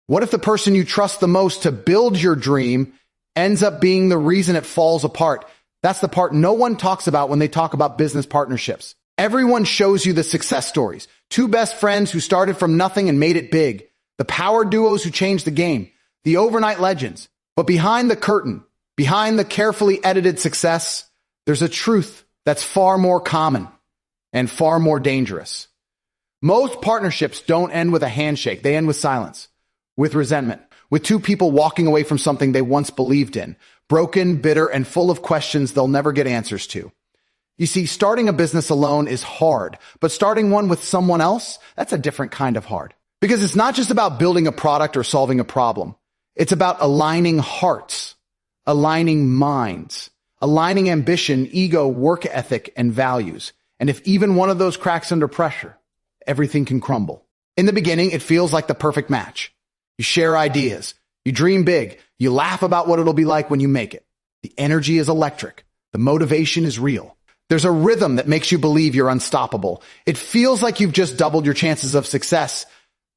What if the person you trust the most to build your dream ends up being the reason it falls apart? That's the part no one talks about when they talk about business partnerships. Everyone shows you the success stories. Two best friends who started from nothing and made it big. The power duos who changed the game. The overnight legends. But behind the curtain, behind the carefully edited success, there's a truth that's far more common and far more dangerous. Most partnerships don't end with a handshake. They end with silence, with resentment, with two people walking away from something they once believed in, broken, bitter, and full of questions they'll never get answers to. You see, starting a business alone is hard, but starting one with someone else, that's a different kind of hard. Because it's not just about building a product or solving a problem. It's about aligning hearts, aligning minds, aligning ambition, ego, work ethic, and values. And if even one of those cracks under pressure, everything can crumble. In the beginning, it feels like the perfect match. You share ideas. You dream big. You laugh about what it'll be like when you make it. The energy is electric. The motivation is real. There's a rhythm that makes you believe you're unstoppable. It feels like you've just doubled your chances of success.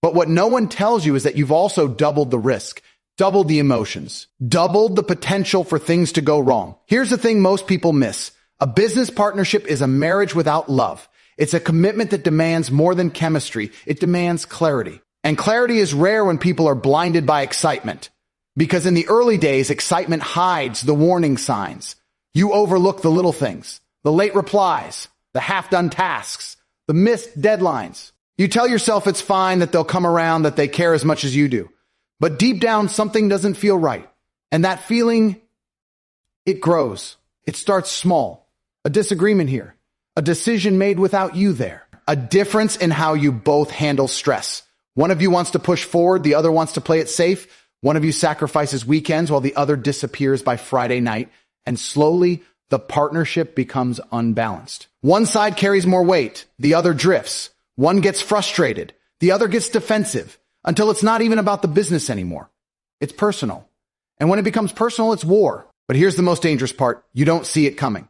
But what no one tells you is that you've also doubled the risk, doubled the emotions, doubled the potential for things to go wrong. Here's the thing most people miss. A business partnership is a marriage without love. It's a commitment that demands more than chemistry. It demands clarity. And clarity is rare when people are blinded by excitement. Because in the early days, excitement hides the warning signs. You overlook the little things, the late replies, the half-done tasks, the missed deadlines. You tell yourself it's fine, that they'll come around, that they care as much as you do. But deep down, something doesn't feel right. And that feeling, it grows. It starts small. A disagreement here. A decision made without you there. A difference in how you both handle stress. One of you wants to push forward, the other wants to play it safe. One of you sacrifices weekends while the other disappears by Friday night. And slowly, the partnership becomes unbalanced. One side carries more weight, the other drifts. One gets frustrated, the other gets defensive, until it's not even about the business anymore. It's personal. And when it becomes personal, it's war. But here's the most dangerous part. You don't see it coming.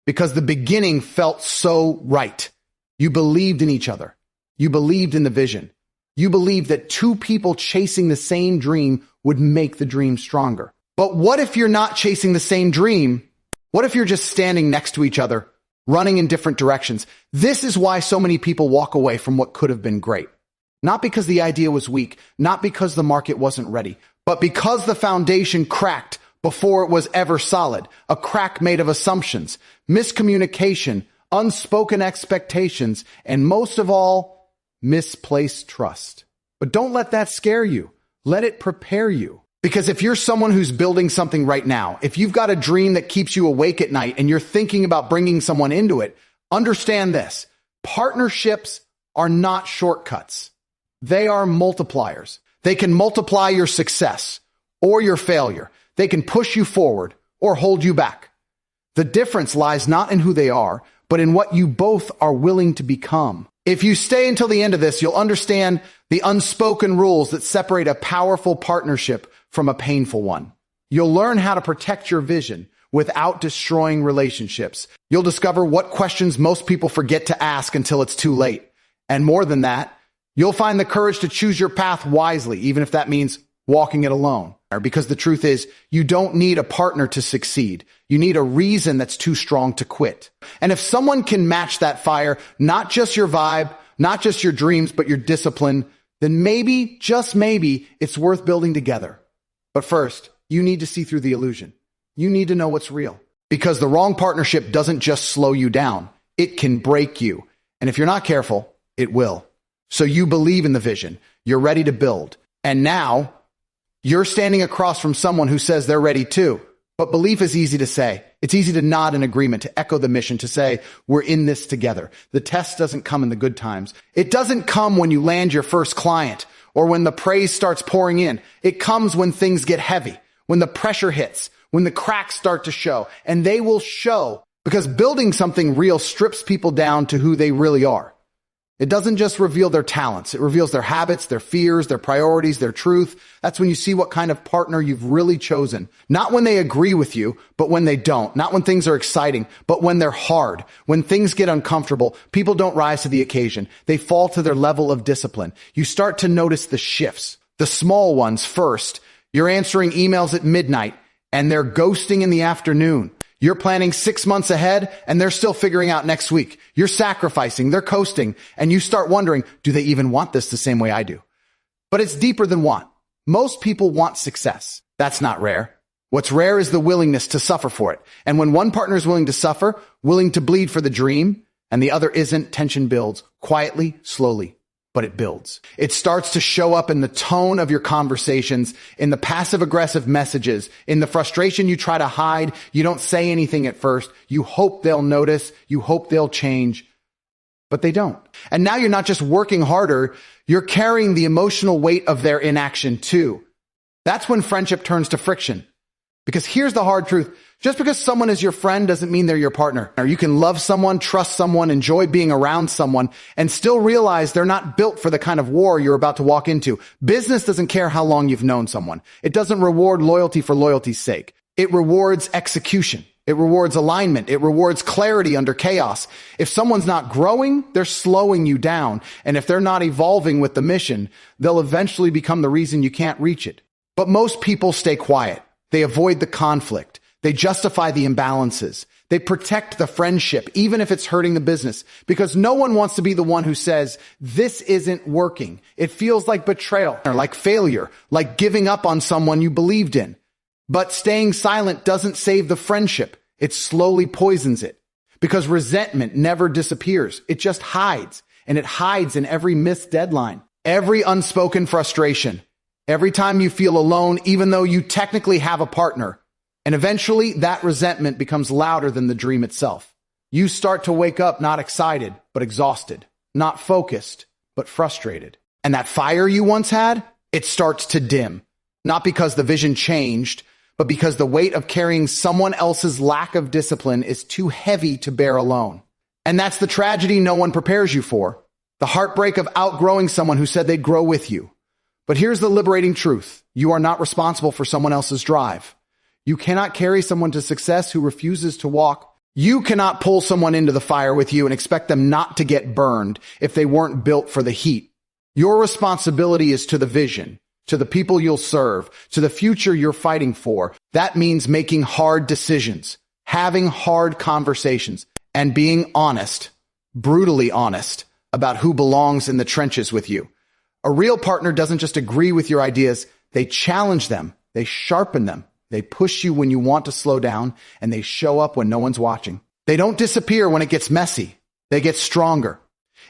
Because the beginning felt so right. You believed in each other. You believed in the vision. You believed that two people chasing the same dream would make the dream stronger. But what if you're not chasing the same dream? What if you're just standing next to each other, running in different directions? This is why so many people walk away from what could have been great. Not because the idea was weak, not because the market wasn't ready, but because the foundation cracked before it was ever solid. A crack made of assumptions, miscommunication, unspoken expectations, and most of all, misplaced trust. But don't let that scare you. Let it prepare you. Because if you're someone who's building something right now, if you've got a dream that keeps you awake at night and you're thinking about bringing someone into it, understand this. Partnerships are not shortcuts. They are multipliers. They can multiply your success or your failure. They can push you forward or hold you back. The difference lies not in who they are, but in what you both are willing to become. If you stay until the end of this, you'll understand the unspoken rules that separate a powerful partnership from a painful one. You'll learn how to protect your vision without destroying relationships. You'll discover what questions most people forget to ask until it's too late. And more than that, you'll find the courage to choose your path wisely, even if that means walking it alone. Because the truth is, you don't need a partner to succeed. You need a reason that's too strong to quit. And if someone can match that fire, not just your vibe, not just your dreams, but your discipline, then maybe, just maybe, it's worth building together. But first, you need to see through the illusion. You need to know what's real. Because the wrong partnership doesn't just slow you down. It can break you. And if you're not careful, it will. So you believe in the vision. You're ready to build. And now, you're standing across from someone who says they're ready too. But belief is easy to say. It's easy to nod in agreement, to echo the mission, to say, we're in this together. The test doesn't come in the good times. It doesn't come when you land your first client or when the praise starts pouring in. It comes when things get heavy, when the pressure hits, when the cracks start to show. And they will show because building something real strips people down to who they really are. It doesn't just reveal their talents. It reveals their habits, their fears, their priorities, their truth. That's when you see what kind of partner you've really chosen. Not when they agree with you, but when they don't. Not when things are exciting, but when they're hard. When things get uncomfortable, people don't rise to the occasion. They fall to their level of discipline. You start to notice the shifts, The small ones first. You're answering emails at midnight and they're ghosting in the afternoon. You're planning 6 months ahead and they're still figuring out next week. You're sacrificing, they're coasting, and you start wondering, do they even want this the same way I do? But it's deeper than want. Most people want success. That's not rare. What's rare is the willingness to suffer for it. And when one partner is willing to suffer, willing to bleed for the dream, and the other isn't, tension builds quietly, slowly, but it builds. It starts to show up in the tone of your conversations, in the passive-aggressive messages, in the frustration you try to hide. You don't say anything at first. You hope they'll notice. You hope they'll change, but they don't. And now you're not just working harder, you're carrying the emotional weight of their inaction too. That's when friendship turns to friction. Because here's the hard truth. Just because someone is your friend doesn't mean they're your partner. Or you can love someone, trust someone, enjoy being around someone, and still realize they're not built for the kind of war you're about to walk into. Business doesn't care how long you've known someone. It doesn't reward loyalty for loyalty's sake. It rewards execution. It rewards alignment. It rewards clarity under chaos. If someone's not growing, they're slowing you down. And if they're not evolving with the mission, they'll eventually become the reason you can't reach it. But most people stay quiet. They avoid the conflict. They justify the imbalances. They protect the friendship, even if it's hurting the business, because no one wants to be the one who says, this isn't working. It feels like betrayal, or like failure, like giving up on someone you believed in. But staying silent doesn't save the friendship. It slowly poisons it, because resentment never disappears. It just hides, and it hides in every missed deadline, every unspoken frustration, every time you feel alone, even though you technically have a partner. And eventually that resentment becomes louder than the dream itself. You start to wake up not excited, but exhausted, not focused, but frustrated. And that fire you once had, it starts to dim. Not because the vision changed, but because the weight of carrying someone else's lack of discipline is too heavy to bear alone. And that's the tragedy no one prepares you for. The heartbreak of outgrowing someone who said they'd grow with you. But here's the liberating truth. You are not responsible for someone else's drive. You cannot carry someone to success who refuses to walk. You cannot pull someone into the fire with you and expect them not to get burned if they weren't built for the heat. Your responsibility is to the vision, to the people you'll serve, to the future you're fighting for. That means making hard decisions, having hard conversations, and being honest, brutally honest, about who belongs in the trenches with you. A real partner doesn't just agree with your ideas, they challenge them, they sharpen them, they push you when you want to slow down, and they show up when no one's watching. They don't disappear when it gets messy, they get stronger.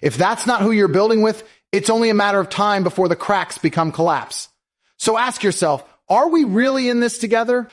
If that's not who you're building with, it's only a matter of time before the cracks become collapse. So ask yourself, are we really in this together?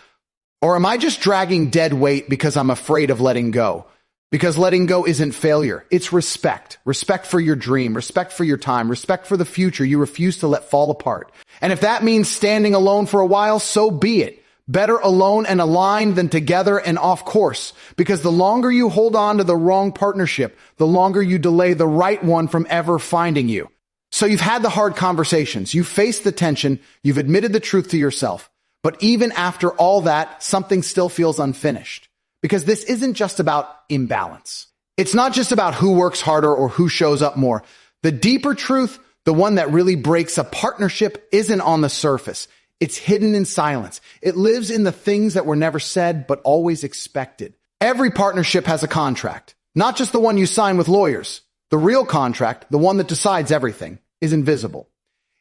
Or am I just dragging dead weight because I'm afraid of letting go? Because letting go isn't failure. It's respect. Respect for your dream, respect for your time, respect for the future you refuse to let fall apart. And if that means standing alone for a while, so be it. Better alone and aligned than together and off course. Because the longer you hold on to the wrong partnership, the longer you delay the right one from ever finding you. So you've had the hard conversations, you've faced the tension, you've admitted the truth to yourself. But even after all that, something still feels unfinished. Because this isn't just about imbalance. It's not just about who works harder or who shows up more. The deeper truth, the one that really breaks a partnership, isn't on the surface. It's hidden in silence. It lives in the things that were never said, but always expected. Every partnership has a contract, not just the one you sign with lawyers. The real contract, the one that decides everything, is invisible.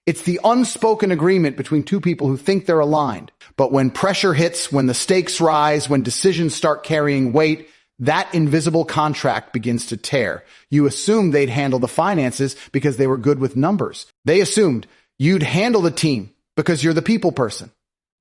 It's the unspoken agreement between two people who think they're aligned. But when pressure hits, when the stakes rise, when decisions start carrying weight, that invisible contract begins to tear. You assumed they'd handle the finances because they were good with numbers. They assumed you'd handle the team because you're the people person.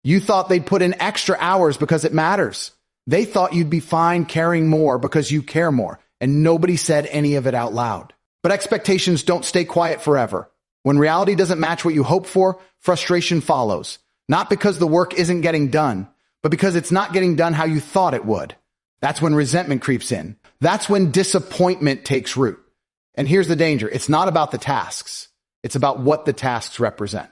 You thought they'd put in extra hours because it matters. They thought you'd be fine carrying more because you care more, and nobody said any of it out loud. But expectations don't stay quiet forever. When reality doesn't match what you hope for, frustration follows. Not because the work isn't getting done, but because it's not getting done how you thought it would. That's when resentment creeps in. That's when disappointment takes root. And here's the danger. It's not about the tasks. It's about what the tasks represent.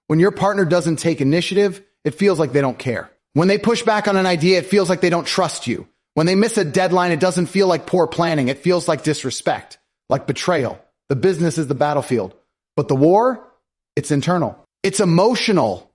When your partner doesn't take initiative, it feels like they don't care. When they push back on an idea, it feels like they don't trust you. When they miss a deadline, it doesn't feel like poor planning. It feels like disrespect, like betrayal. The business is the battlefield. But the war, it's internal. It's emotional.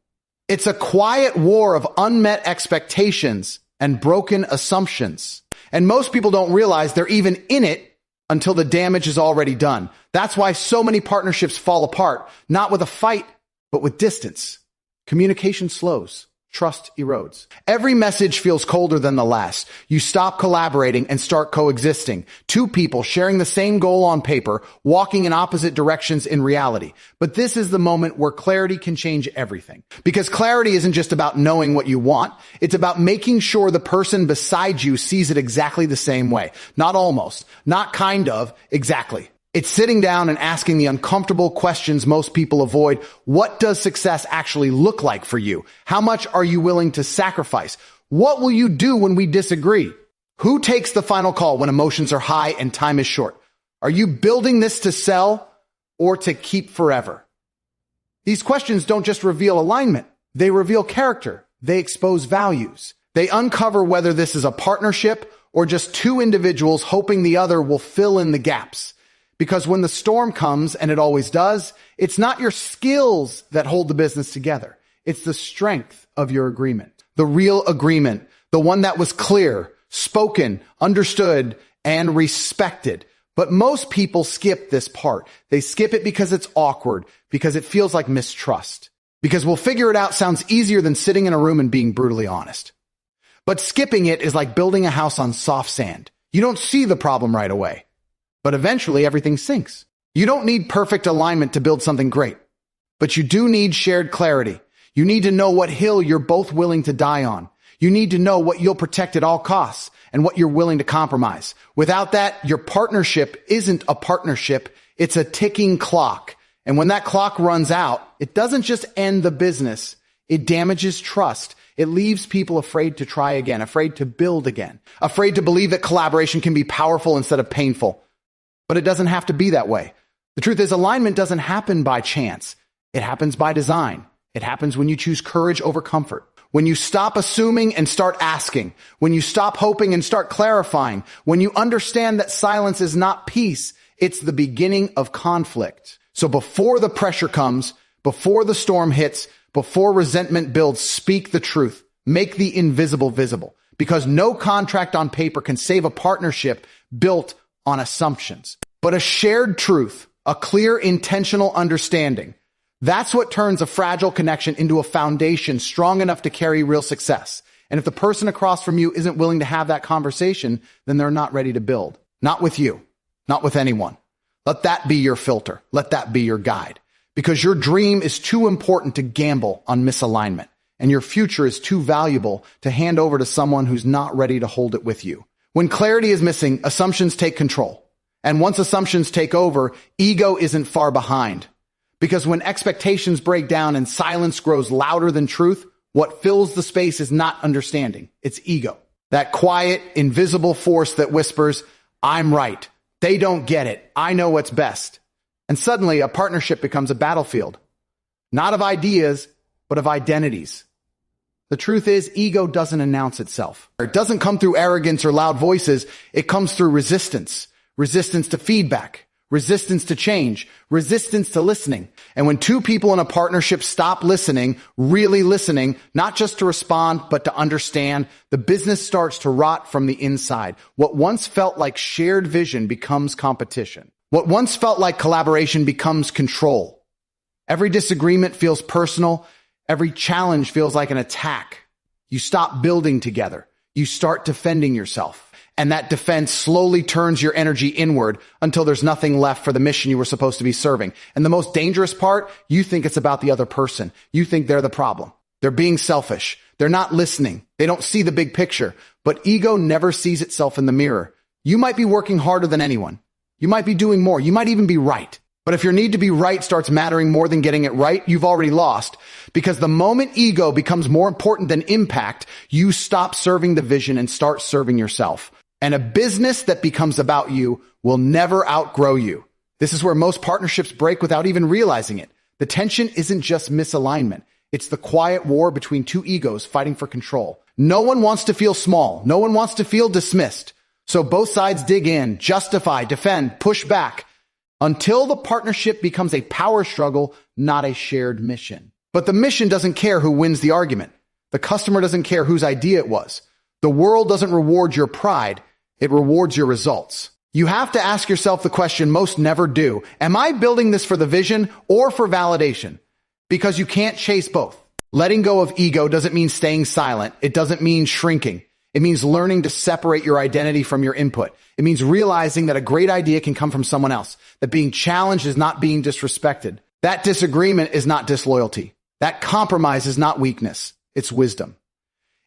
It's a quiet war of unmet expectations and broken assumptions. And most people don't realize they're even in it until the damage is already done. That's why so many partnerships fall apart, not with a fight, but with distance. Communication slows. Trust erodes. Every message feels colder than the last. You stop collaborating and start coexisting. Two people sharing the same goal on paper, walking in opposite directions in reality. But this is the moment where clarity can change everything. Because clarity isn't just about knowing what you want. It's about making sure the person beside you sees it exactly the same way. Not almost, not kind of, exactly. It's sitting down and asking the uncomfortable questions most people avoid. What does success actually look like for you? How much are you willing to sacrifice? What will you do when we disagree? Who takes the final call when emotions are high and time is short? Are you building this to sell or to keep forever? These questions don't just reveal alignment. They reveal character. They expose values. They uncover whether this is a partnership or just two individuals hoping the other will fill in the gaps. Because when the storm comes, and it always does, it's not your skills that hold the business together. It's the strength of your agreement. The real agreement. The one that was clear, spoken, understood, and respected. But most people skip this part. They skip it because it's awkward, because it feels like mistrust. Because we'll figure it out sounds easier than sitting in a room and being brutally honest. But skipping it is like building a house on soft sand. You don't see the problem right away. But eventually everything sinks. You don't need perfect alignment to build something great, but you do need shared clarity. You need to know what hill you're both willing to die on. You need to know what you'll protect at all costs and what you're willing to compromise. Without that, your partnership isn't a partnership. It's a ticking clock. And when that clock runs out, it doesn't just end the business. It damages trust. It leaves people afraid to try again, afraid to build again, afraid to believe that collaboration can be powerful instead of painful. But it doesn't have to be that way. The truth is, alignment doesn't happen by chance. It happens by design. It happens when you choose courage over comfort. When you stop assuming and start asking. When you stop hoping and start clarifying. When you understand that silence is not peace, it's the beginning of conflict. So before the pressure comes, before the storm hits, before resentment builds, speak the truth. Make the invisible visible. Because no contract on paper can save a partnership built on assumptions. But a shared truth, a clear, intentional understanding, that's what turns a fragile connection into a foundation strong enough to carry real success. And if the person across from you isn't willing to have that conversation, then they're not ready to build. Not with you, not with anyone. Let that be your filter. Let that be your guide. Because your dream is too important to gamble on misalignment. And your future is too valuable to hand over to someone who's not ready to hold it with you. When clarity is missing, assumptions take control. And once assumptions take over, ego isn't far behind. Because when expectations break down and silence grows louder than truth, what fills the space is not understanding. It's ego. That quiet, invisible force that whispers, I'm right. They don't get it. I know what's best. And suddenly a partnership becomes a battlefield. Not of ideas, but of identities. The truth is, ego doesn't announce itself. It doesn't come through arrogance or loud voices. It comes through resistance. Resistance to feedback. Resistance to change. Resistance to listening. And when two people in a partnership stop listening, really listening, not just to respond, but to understand, the business starts to rot from the inside. What once felt like shared vision becomes competition. What once felt like collaboration becomes control. Every disagreement feels personal. Every challenge feels like an attack. You stop building together. You start defending yourself. And that defense slowly turns your energy inward until there's nothing left for the mission you were supposed to be serving. And the most dangerous part, you think it's about the other person. You think they're the problem. They're being selfish. They're not listening. They don't see the big picture. But ego never sees itself in the mirror. You might be working harder than anyone. You might be doing more. You might even be right. But if your need to be right starts mattering more than getting it right, you've already lost. Because the moment ego becomes more important than impact, you stop serving the vision and start serving yourself. And a business that becomes about you will never outgrow you. This is where most partnerships break without even realizing it. The tension isn't just misalignment. It's the quiet war between two egos fighting for control. No one wants to feel small. No one wants to feel dismissed. So both sides dig in, justify, defend, push back, until the partnership becomes a power struggle, not a shared mission. But the mission doesn't care who wins the argument. The customer doesn't care whose idea it was. The world doesn't reward your pride. It rewards your results. You have to ask yourself the question most never do. Am I building this for the vision or for validation? Because you can't chase both. Letting go of ego doesn't mean staying silent. It doesn't mean shrinking. It means learning to separate your identity from your input. It means realizing that a great idea can come from someone else, that being challenged is not being disrespected. That disagreement is not disloyalty. That compromise is not weakness. It's wisdom.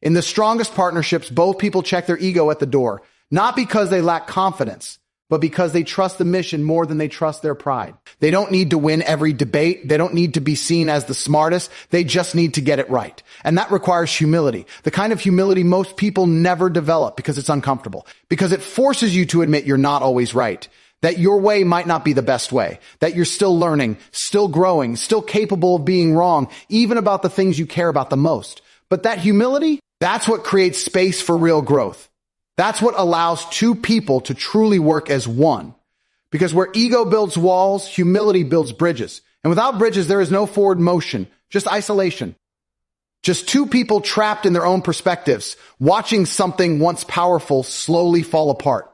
In the strongest partnerships, both people check their ego at the door, not because they lack confidence, but because they trust the mission more than they trust their pride. They don't need to win every debate. They don't need to be seen as the smartest. They just need to get it right. And that requires humility, the kind of humility most people never develop because it's uncomfortable, because it forces you to admit you're not always right, that your way might not be the best way, that you're still learning, still growing, still capable of being wrong, even about the things you care about the most. But that humility, that's what creates space for real growth. That's what allows two people to truly work as one. Because where ego builds walls, humility builds bridges. And without bridges, there is no forward motion, just isolation. Just two people trapped in their own perspectives, watching something once powerful slowly fall apart.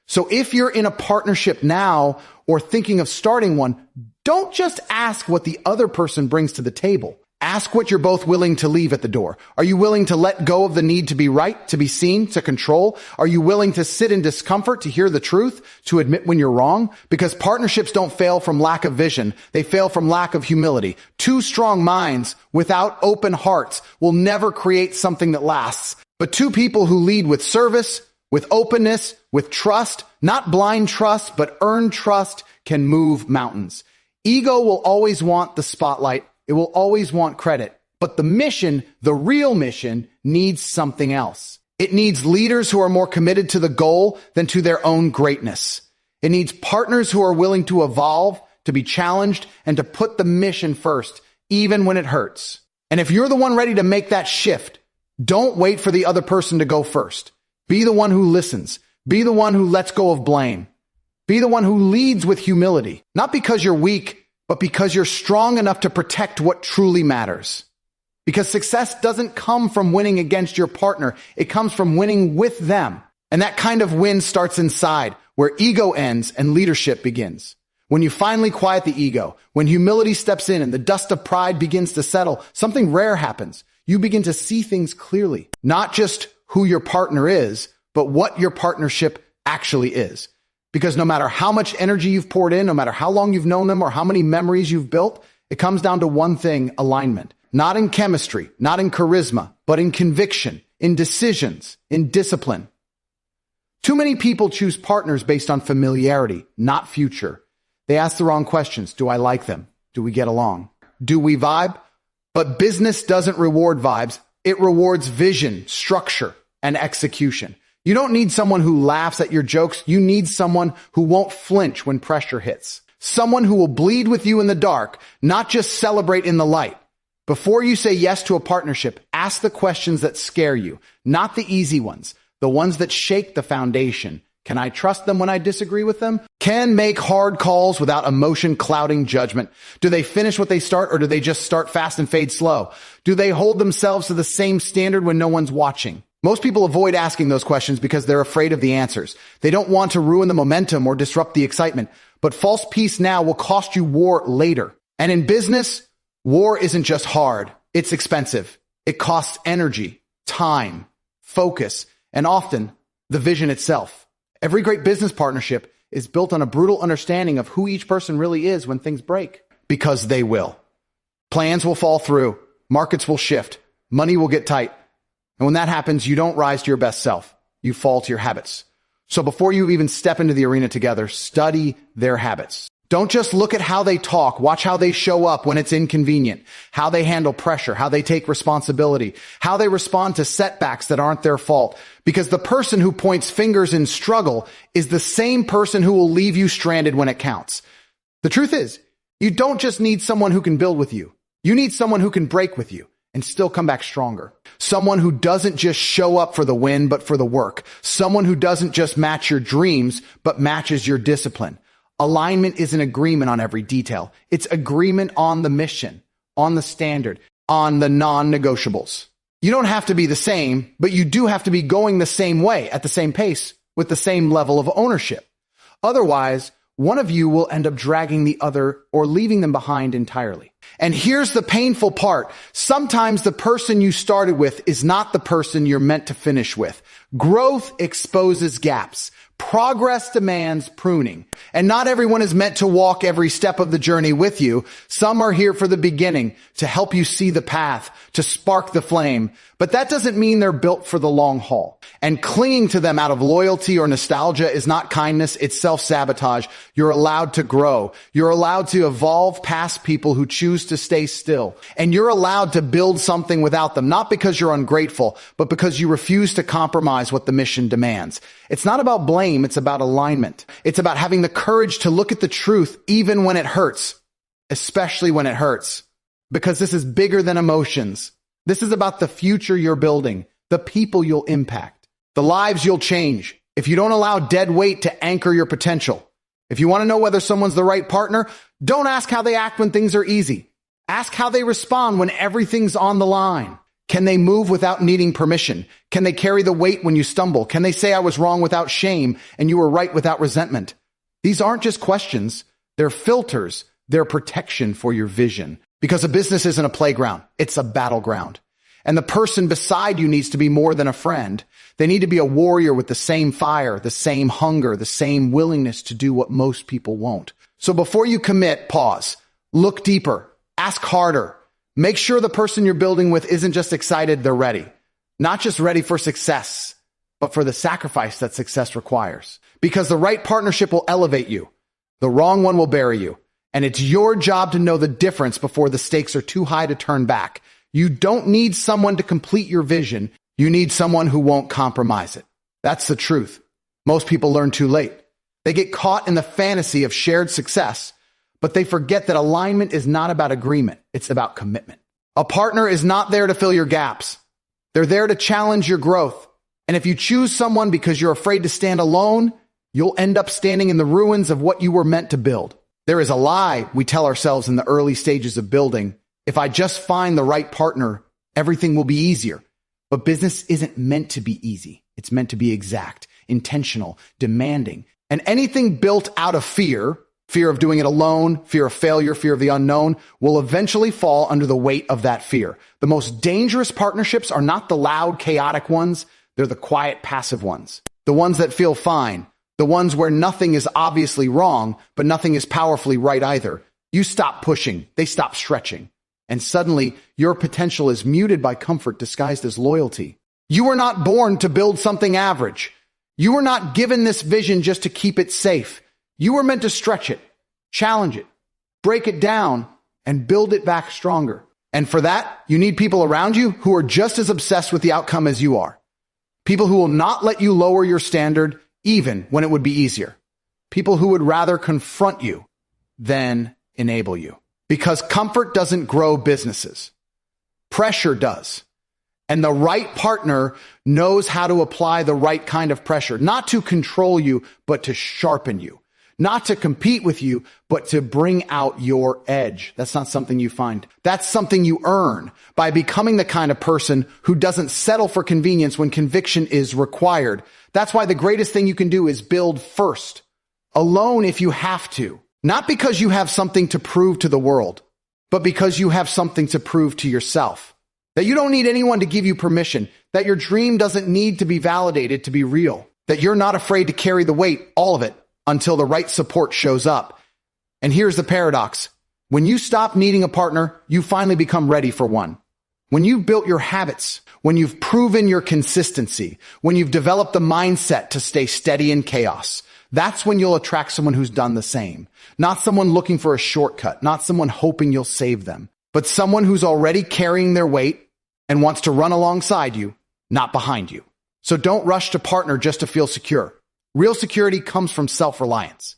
So if you're in a partnership now or thinking of starting one, don't just ask what the other person brings to the table. Ask what you're both willing to leave at the door. Are you willing to let go of the need to be right, to be seen, to control? Are you willing to sit in discomfort, to hear the truth, to admit when you're wrong? Because partnerships don't fail from lack of vision. They fail from lack of humility. Two strong minds without open hearts will never create something that lasts. But two people who lead with service, with openness, with trust, not blind trust, but earned trust, can move mountains. Ego will always want the spotlight. It will always want credit. But the mission, the real mission, needs something else. It needs leaders who are more committed to the goal than to their own greatness. It needs partners who are willing to evolve, to be challenged, and to put the mission first, even when it hurts. And if you're the one ready to make that shift, don't wait for the other person to go first. Be the one who listens. Be the one who lets go of blame. Be the one who leads with humility, not because you're weak, but because you're strong enough to protect what truly matters. Because success doesn't come from winning against your partner. It comes from winning with them. And that kind of win starts inside, where ego ends and leadership begins. When you finally quiet the ego, when humility steps in and the dust of pride begins to settle, something rare happens. You begin to see things clearly, not just who your partner is, but what your partnership actually is. Because no matter how much energy you've poured in, no matter how long you've known them or how many memories you've built, it comes down to one thing: alignment. Not in chemistry, not in charisma, but in conviction, in decisions, in discipline. Too many people choose partners based on familiarity, not future. They ask the wrong questions. Do I like them? Do we get along? Do we vibe? But business doesn't reward vibes. It rewards vision, structure, and execution. You don't need someone who laughs at your jokes. You need someone who won't flinch when pressure hits. Someone who will bleed with you in the dark, not just celebrate in the light. Before you say yes to a partnership, ask the questions that scare you, not the easy ones, the ones that shake the foundation. Can I trust them when I disagree with them? Can make hard calls without emotion clouding judgment? Do they finish what they start, or do they just start fast and fade slow? Do they hold themselves to the same standard when no one's watching? Most people avoid asking those questions because they're afraid of the answers. They don't want to ruin the momentum or disrupt the excitement. But false peace now will cost you war later. And in business, war isn't just hard. It's expensive. It costs energy, time, focus, and often the vision itself. Every great business partnership is built on a brutal understanding of who each person really is when things break. Because they will. Plans will fall through. Markets will shift. Money will get tight. And when that happens, you don't rise to your best self. You fall to your habits. So before you even step into the arena together, study their habits. Don't just look at how they talk. Watch how they show up when it's inconvenient, how they handle pressure, how they take responsibility, how they respond to setbacks that aren't their fault. Because the person who points fingers in struggle is the same person who will leave you stranded when it counts. The truth is, you don't just need someone who can build with you. You need someone who can break with you and still come back stronger. Someone who doesn't just show up for the win, but for the work. Someone who doesn't just match your dreams, but matches your discipline. Alignment is an agreement on every detail. It's agreement on the mission. on the standard, on the non-negotiables. You don't have to be the same, but you do have to be going the same way at the same pace with the same level of ownership. Otherwise, one of you will end up dragging the other or leaving them behind entirely. And here's the painful part. Sometimes the person you started with is not the person you're meant to finish with. Growth exposes gaps. Progress demands pruning. And not everyone is meant to walk every step of the journey with you. Some are here for the beginning, to help you see the path, to spark the flame. But that doesn't mean they're built for the long haul. And clinging to them out of loyalty or nostalgia is not kindness, it's self-sabotage. You're allowed to grow. You're allowed to evolve past people who choose to stay still. And you're allowed to build something without them, not because you're ungrateful, but because you refuse to compromise what the mission demands. It's not about blame, it's about alignment. It's about having the courage to look at the truth even when it hurts, especially when it hurts. Because this is bigger than emotions. This is about the future you're building, the people you'll impact, the lives you'll change. If you don't allow dead weight to anchor your potential, if you want to know whether someone's the right partner, don't ask how they act when things are easy. Ask how they respond when everything's on the line. Can they move without needing permission? Can they carry the weight when you stumble? Can they say I was wrong without shame and you were right without resentment? These aren't just questions. They're filters. They're protection for your vision. Because a business isn't a playground. It's a battleground. And the person beside you needs to be more than a friend. They need to be a warrior with the same fire, the same hunger, the same willingness to do what most people won't. So before you commit, pause. Look deeper. Ask harder. Make sure the person you're building with isn't just excited, they're ready. Not just ready for success, but for the sacrifice that success requires. Because the right partnership will elevate you. The wrong one will bury you. And it's your job to know the difference before the stakes are too high to turn back. You don't need someone to complete your vision. You need someone who won't compromise it. That's the truth. Most people learn too late. They get caught in the fantasy of shared success, but they forget that alignment is not about agreement. It's about commitment. A partner is not there to fill your gaps. They're there to challenge your growth. And if you choose someone because you're afraid to stand alone, you'll end up standing in the ruins of what you were meant to build. There is a lie we tell ourselves in the early stages of building. If I just find the right partner, everything will be easier. But business isn't meant to be easy. It's meant to be exact, intentional, demanding. And anything built out of fear of doing it alone, fear of failure, fear of the unknown, will eventually fall under the weight of that fear. The most dangerous partnerships are not the loud, chaotic ones. They're the quiet, passive ones. The ones that feel fine. The ones where nothing is obviously wrong, but nothing is powerfully right either. You stop pushing. They stop stretching. And suddenly, your potential is muted by comfort disguised as loyalty. You were not born to build something average. You were not given this vision just to keep it safe. You were meant to stretch it, challenge it, break it down, and build it back stronger. And for that, you need people around you who are just as obsessed with the outcome as you are. People who will not let you lower your standard even when it would be easier. People who would rather confront you than enable you. Because comfort doesn't grow businesses. Pressure does. And the right partner knows how to apply the right kind of pressure, not to control you, but to sharpen you. Not to compete with you, but to bring out your edge. That's not something you find. That's something you earn by becoming the kind of person who doesn't settle for convenience when conviction is required. That's why the greatest thing you can do is build first, alone if you have to. Not because you have something to prove to the world, but because you have something to prove to yourself. That you don't need anyone to give you permission. That your dream doesn't need to be validated to be real. That you're not afraid to carry the weight, all of it, until the right support shows up. And here's the paradox. When you stop needing a partner, you finally become ready for one. When you've built your habits, when you've proven your consistency, when you've developed the mindset to stay steady in chaos, that's when you'll attract someone who's done the same. Not someone looking for a shortcut, not someone hoping you'll save them, but someone who's already carrying their weight and wants to run alongside you, not behind you. So don't rush to partner just to feel secure. Real security comes from self-reliance,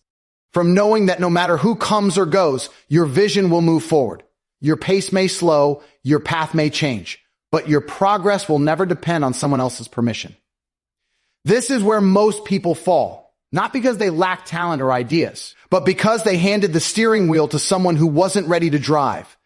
from knowing that no matter who comes or goes, your vision will move forward. Your pace may slow, your path may change, but your progress will never depend on someone else's permission. This is where most people fall, not because they lack talent or ideas, but because they handed the steering wheel to someone who wasn't ready to drive.